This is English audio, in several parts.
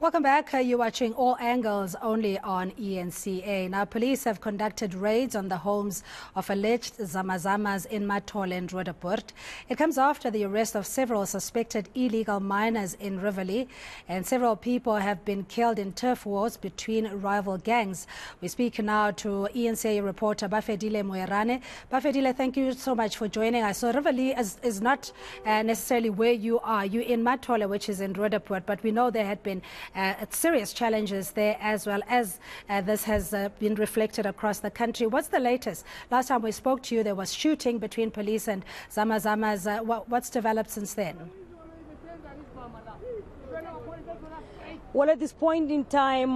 Welcome back. You're watching All Angles only on eNCA. Now, police have conducted raids on the homes of alleged zamas in Mathole and Joburg. It comes after the arrest of several suspected illegal miners in Rivoli, and several people have been killed in turf wars between rival gangs. We speak now to eNCA reporter Bafedile Moerane. Bafedile, thank you so much for joining us. So Rivoli is not necessarily where you are. You're in Mathole, which is in Joburg, but we know there had been serious challenges there, as well as this has been reflected across the country. What's the latest? Last time we spoke to you, there was shooting between police and zamas. What's developed since then? Well, at this point in time,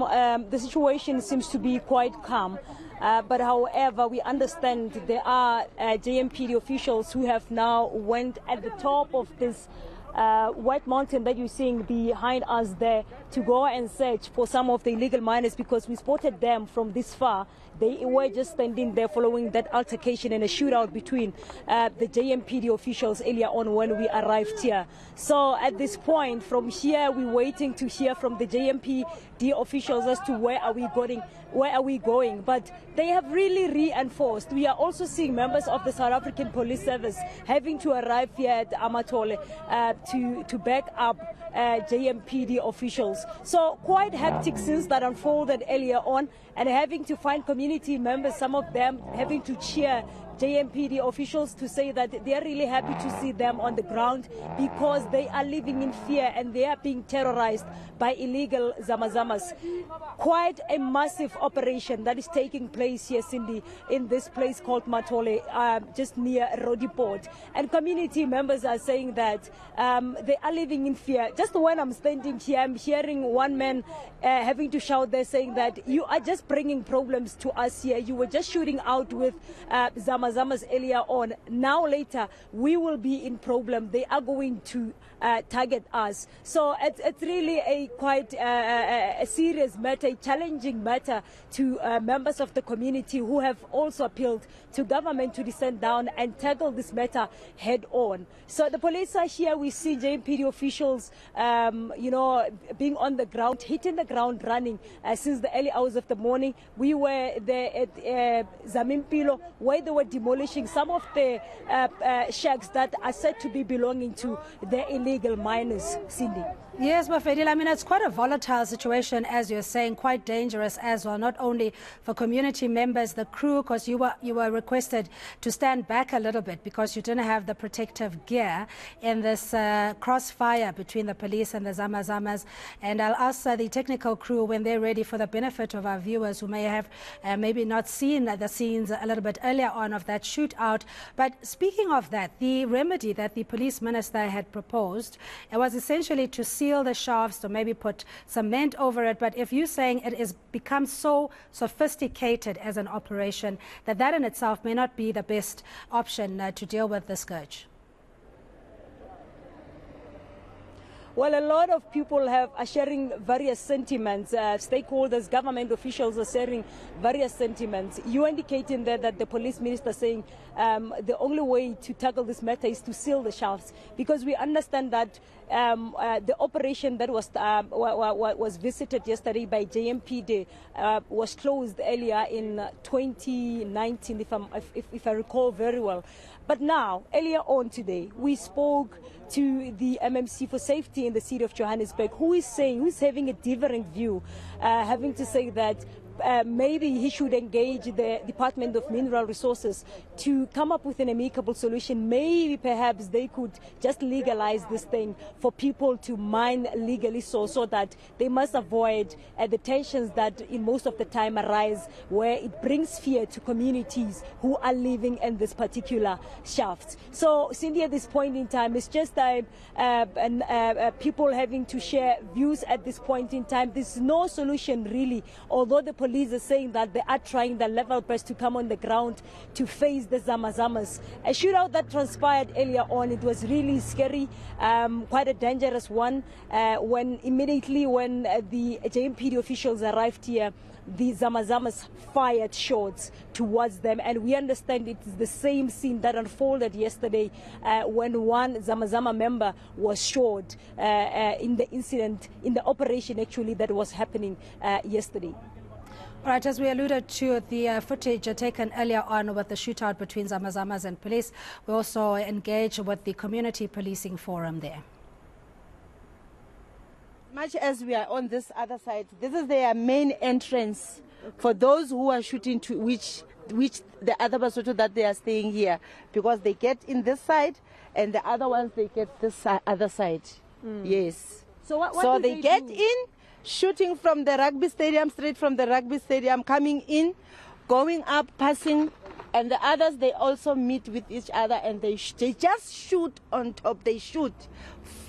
the situation seems to be quite calm. But however, we understand there are JMPD officials who have now went at the top of this white mountain that you're seeing behind us there to go and search for some of the illegal miners, because we spotted them from this far. They were just standing there following that altercation and a shootout between the JMPD officials earlier on when we arrived here. So at this point, from here, we're waiting to hear from the JMPD officials as to where are we going. But they have really reinforced. We are also seeing members of the South African Police Service having to arrive here at Mathole to back up JMPD officials. So quite hectic since that unfolded earlier on, and having to find community members, some of them having to cheer JMPD officials to say that they are really happy to see them on the ground, because they are living in fear and they are being terrorized by illegal zamas. Quite a massive operation that is taking place here, Cindy, in this place called Mathole, just near Rodiport. And community members are saying that they are living in fear. Just when I'm standing here, I'm hearing one man having to shout there, saying that you are just bringing problems to us here. You were just shooting out with zamas earlier on. Now later, we will be in problem. They are going to target us. So it's really a quite a serious matter, a challenging matter to members of the community, who have also appealed to government to descend down and tackle this matter head on. So the police are here. We see JMPD officials, being on the ground, hitting the ground running since the early hours of the morning. We were there at Zamimpilo, where they were demolishing some of the shacks that are said to be belonging to the illegal miners, Cindy. Yes, Bafedile, I mean, it's quite a volatile situation, as you're saying, quite dangerous as well, not only for community members, the crew, because you were requested to stand back a little bit because you didn't have the protective gear in this crossfire between the police and the zamas. And I'll ask the technical crew, when they're ready, for the benefit of our viewers who may have maybe not seen the scenes a little bit earlier on of that shootout. But speaking of that, the remedy that the police minister had proposed, it was essentially to seal the shafts or maybe put cement over it. But if you're saying it has become so sophisticated as an operation that in itself may not be the best option to deal with the scourge. Well, a lot of people are sharing various sentiments. Stakeholders, government officials are sharing various sentiments. You indicating there that the police minister saying the only way to tackle this matter is to seal the shafts, because we understand that the operation that was visited yesterday by JMPD was closed earlier in 2019, if I recall very well. But now, earlier on today, we spoke to the MMC for Safety in the city of Johannesburg, who's having a different view, having to say that maybe he should engage the Department of Mineral Resources to come up with an amicable solution. Maybe perhaps they could just legalize this thing for people to mine legally, so that they must avoid the tensions that in most of the time arise, where it brings fear to communities who are living in this particular shaft. So Cindy, at this point in time, it's just people having to share views at this point in time. There's no solution really, although the police are saying that they are trying their level best to come on the ground to face the zamas. A shootout that transpired earlier on, it was really scary, quite a dangerous one. When the JMPD officials arrived here, the zamas fired shots towards them, and we understand it is the same scene that unfolded yesterday when one zama member was shot in the incident, in the operation actually that was happening yesterday. All right, as we alluded to, the footage taken earlier on with the shootout between zamas and police, we also engaged with the community policing forum there. Much as we are on this other side, this is their main entrance for those who are shooting to which the other Basotho that they are staying here, because they get in this side and the other ones they get this other side. Yes. So what so do they get do? in, shooting from the rugby stadium, straight from the rugby stadium, coming in, going up, passing, and the others they also meet with each other and they just shoot on top. They shoot.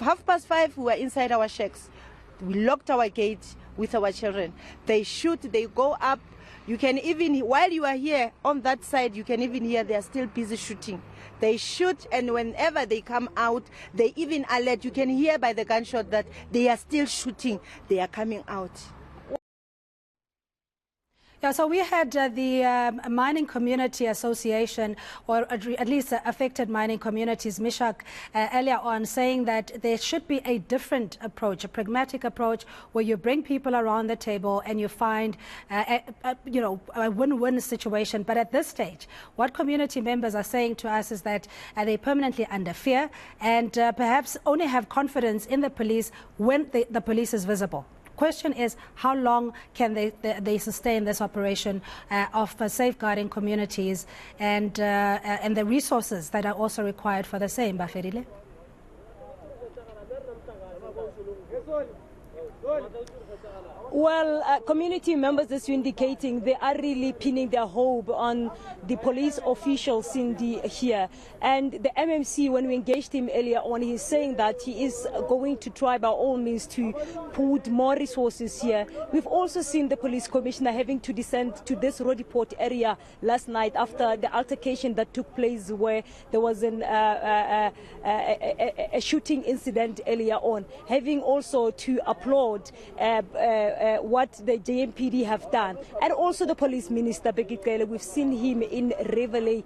5:30 we were inside our shacks. We locked our gate with our children. They shoot, they go up. You can even, while you are here on that side, you can even hear they are still busy shooting. They shoot, and whenever they come out, they even alert. You can hear by the gunshot that they are still shooting. They are coming out. Yeah, so we had the Mining Community Association, or at least affected mining communities, Mishak, earlier on, saying that there should be a different approach, a pragmatic approach, where you bring people around the table and you find, a win-win situation. But at this stage, what community members are saying to us is that they're permanently under fear and perhaps only have confidence in the police when the police is visible. Question is, how long can they sustain this operation of safeguarding communities and the resources that are also required for the same, Bafedile? Well, community members, as you're indicating, they are really pinning their hope on the police officials here. And the MMC, when we engaged him earlier on, he's saying that he is going to try by all means to put more resources here. We've also seen the police commissioner having to descend to this Rodiport area last night after the altercation that took place where there was a shooting incident earlier on, having also to applaud what the JMPD have done. And also the police minister, Bafedile, we've seen him in Reveille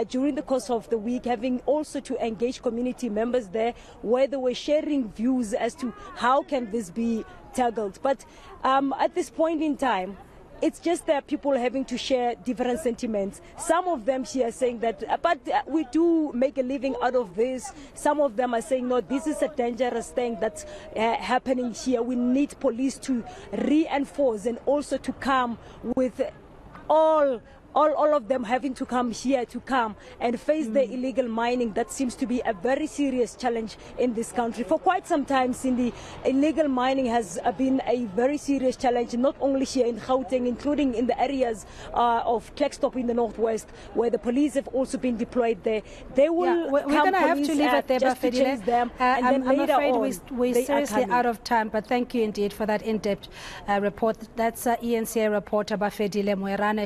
during the course of the week, having also to engage community members there where they were sharing views as to how can this be tackled. But at this point in time, it's just that people having to share different sentiments. Some of them here saying that, but we do make a living out of this. Some of them are saying, no, this is a dangerous thing that's happening here. We need police to reinforce and also to come with all of them having to come here to come and face the illegal mining. That seems to be a very serious challenge in this country. For quite some time, Cindy, illegal mining has been a very serious challenge, not only here in Gauteng, including in the areas of Klerksdorp in the northwest, where the police have also been deployed there. They will we're going to have to leave it there, just to chase them, and then I'm later afraid on, we're seriously out of time, but thank you indeed for that in-depth report. That's eNCA reporter Bafedile Moerane.